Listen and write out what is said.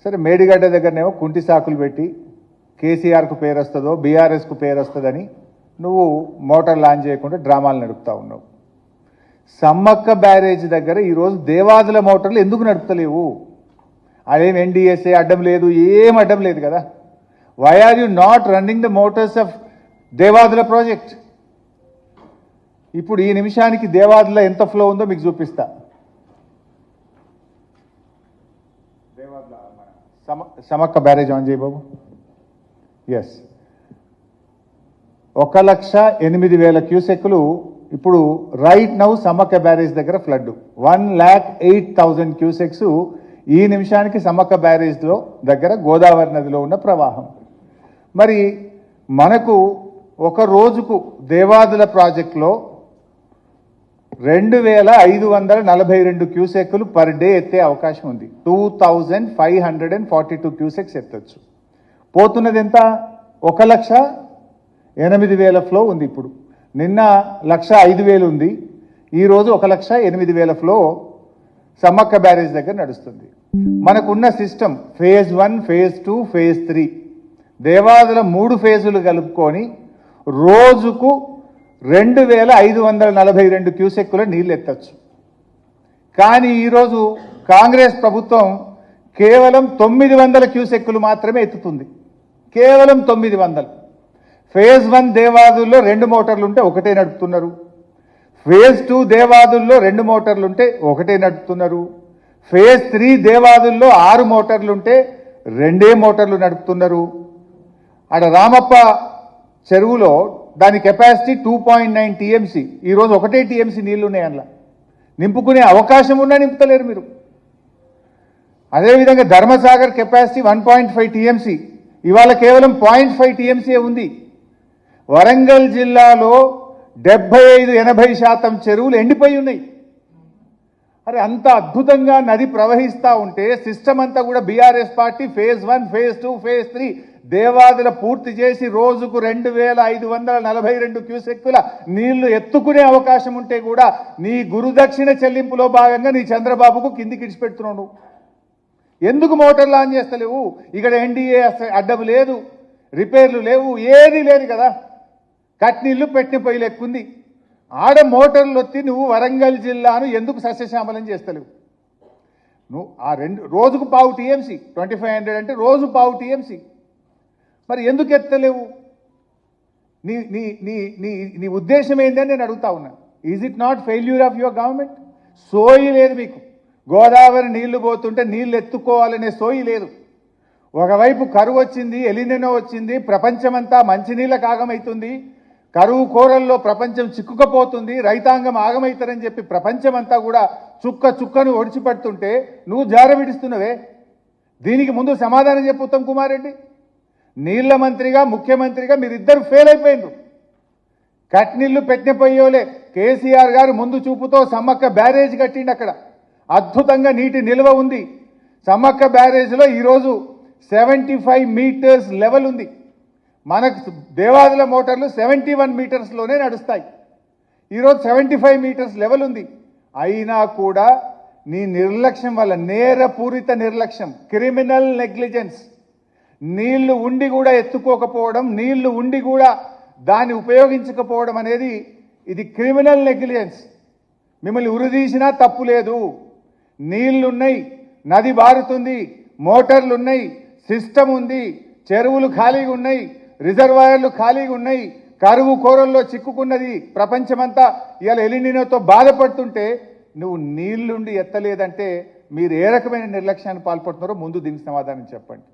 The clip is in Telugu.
సరే మేడిగడ్డ దగ్గరనేమో కుంటి సాకులు పెట్టి కేసీఆర్కు పేరు వస్తుందో బీఆర్ఎస్కు పేరు వస్తుందని నువ్వు మోటార్ లాంచ్ చేయకుండా డ్రామాలు నడుపుతా ఉన్నావు. సమ్మక్క బ్యారేజ్ దగ్గర ఈరోజు దేవాదుల మోటార్లు ఎందుకు నడుపుతలేవు? అదేం ఎన్డీఎస్ఏ అడ్డం లేదు, ఏం అడ్డం లేదు కదా. Why are you not running the motors of Devadula project? ఇప్పుడు ఈ నిమిషానికి దేవాదుల ఎంత ఫ్లో ఉందో మీకు చూపిస్తా. సమక్క బ్యారేజ్ ఆన్ చేయి బాబు. ఎస్, 1,08,000 క్యూసెక్లు ఇప్పుడు రైట్ నౌ సమ్మక్క బ్యారేజ్ దగ్గర ఫ్లడ్. 1,08,000 క్యూసెక్స్ ఈ నిమిషానికి సమ్మక్క బ్యారేజ్లో దగ్గర గోదావరి నదిలో ఉన్న ప్రవాహం. మరి మనకు ఒక రోజుకు దేవాదుల ప్రాజెక్టులో 2,542 క్యూసెక్లు పర్ డే ఎత్తే అవకాశం ఉంది. 2,542 క్యూసెక్స్ ఎత్తచ్చు. పోతున్నది ఎంత? 1,08,000 ఫ్లో ఉంది. ఇప్పుడు నిన్న 1,05,000 ఉంది, ఈరోజు 1,08,000 ఫ్లో సమ్మక్క బ్యారేజ్ దగ్గర నడుస్తుంది. మనకున్న system phase 1, phase 2, phase 3 Devadula 3 ఫేజులు కలుపుకొని రోజుకు 2,542 క్యూసెక్కుల నీళ్ళు ఎత్తచ్చు. కానీ ఈరోజు కాంగ్రెస్ ప్రభుత్వం కేవలం 900 క్యూసెక్కులు మాత్రమే ఎత్తుతుంది. కేవలం 900. ఫేజ్ 1 దేవాదుల్లో 2 మోటార్లుంటే ఒకటే నడుపుతున్నారు. ఫేజ్ 2 దేవాదుల్లో 2 మోటార్లుంటే ఒకటే నడుపుతున్నారు. ఫేజ్ 3 దేవాదుల్లో 6 మోటార్లుంటే 2 మోటార్లు నడుపుతున్నారు. ఆడ రామప్ప చెరువులో దాని కెపాసిటీ 2.9 టీఎంసీ. ఈరోజు 1 టీఎంసీ నీళ్లు ఉన్నాయి. అందులో నింపుకునే అవకాశం ఉన్నా నింపుతలేరు మీరు. అదేవిధంగా ధర్మసాగర్ కెపాసిటీ 1.5 టీఎంసీ, ఇవాళ కేవలం 0.5 టీఎంసీ ఉంది. వరంగల్ జిల్లాలో 75-80% చెరువులు ఎండిపోయి ఉన్నాయి. అరే అంత అద్భుతంగా నది ప్రవహిస్తూ ఉంటే సిస్టమ్ అంతా కూడా BRS party phase 1, phase 2, phase 3 Devadula పూర్తి చేసి రోజుకు 2,542 క్యూసెక్కుల నీళ్లు ఎత్తుకునే అవకాశం ఉంటే కూడా నీ గురుదక్షిణ చెల్లింపులో భాగంగా నీ చంద్రబాబుకు కిందికి ఇడిచిపెడుతున్నావు. ఎందుకు మోటార్లు ఆన్ చేస్తలేవు? ఇక్కడ ఎన్డీఏ అడ్డం లేదు, రిపేర్లు లేవు, ఏది లేదు కదా. కట్నీళ్లు పెట్టిన పొయ్యిలు ఎక్కుంది. ఆడ మోటార్లు వచ్చి నువ్వు వరంగల్ జిల్లాను ఎందుకు సస్యశ్యామలం చేస్తలేవు? నువ్వు ఆ రోజుకు 0.5 టీఎంసీ, 2,500 అంటే రోజు 0.5 టీఎంసీ. మరి ఎందుకు ఎత్తలేవు? నీ నీ నీ నీ నీ ఉద్దేశం ఏంటని నేను అడుగుతా ఉన్నా. Is it not failure of your government? సోయి లేదు మీకు. గోదావరి నీళ్లు పోతుంటే నీళ్లు ఎత్తుకోవాలనే సోయి లేదు. ఒకవైపు కరువు వచ్చింది, ఎలినెనో వచ్చింది, ప్రపంచమంతా మంచినీళ్ళకు ఆగమవుతుంది, కరువు కోరల్లో ప్రపంచం చిక్కుకపోతుంది, రైతాంగం ఆగమవుతారని చెప్పి ప్రపంచమంతా కూడా చుక్క చుక్కను ఒడిచిపడుతుంటే నువ్వు జార విడుస్తున్నవే. దీనికి ముందు సమాధానం చెప్పు ఉత్తమ్ కుమార్ రెడ్డి. నీళ్ల మంత్రిగా ముఖ్యమంత్రిగా మీరిద్దరు ఫెయిల్ అయిపోయినారు. కట్నీళ్లు పెట్టిన పోయేలే. కేసీఆర్ గారు ముందు చూపుతో సమ్మక్క బ్యారేజ్ కట్టిండి. అక్కడ అద్భుతంగా నీటి నిల్వ ఉంది. సమ్మక్క బ్యారేజ్లో ఈరోజు 75 మీటర్స్ లెవెల్ ఉంది. మనకు దేవాదుల మోటార్లు 71 మీటర్స్లోనే నడుస్తాయి. ఈరోజు 75 మీటర్స్ లెవెల్ ఉంది. అయినా కూడా నీ నిర్లక్ష్యం వల్ల, నేరపూరిత నిర్లక్ష్యం, క్రిమినల్ నెగ్లిజెన్స్, నీళ్లు ఉండి కూడా ఎత్తుకోకపోవడం, నీళ్లు ఉండి కూడా దాన్ని ఉపయోగించకపోవడం అనేది ఇది క్రిమినల్ నెగ్లిజెన్స్. మిమ్మల్ని ఉరిదీసినా తప్పు లేదు. నీళ్లున్నాయి, నది బారుతుంది, మోటార్లు ఉన్నాయి, సిస్టమ్ ఉంది, చెరువులు ఖాళీగా ఉన్నాయి, రిజర్వాయర్లు ఖాళీగా ఉన్నాయి, కరువు కోరల్లో చిక్కుకున్నది ప్రపంచమంతా. ఇవాళ ఎలినినోతో బాధపడుతుంటే నువ్వు నీళ్లుండి ఎత్తలేదంటే మీరు ఏ రకమైన నిర్లక్ష్యాన్ని పాల్పడుతున్నారో ముందు దీనికి సమాధానం చెప్పండి.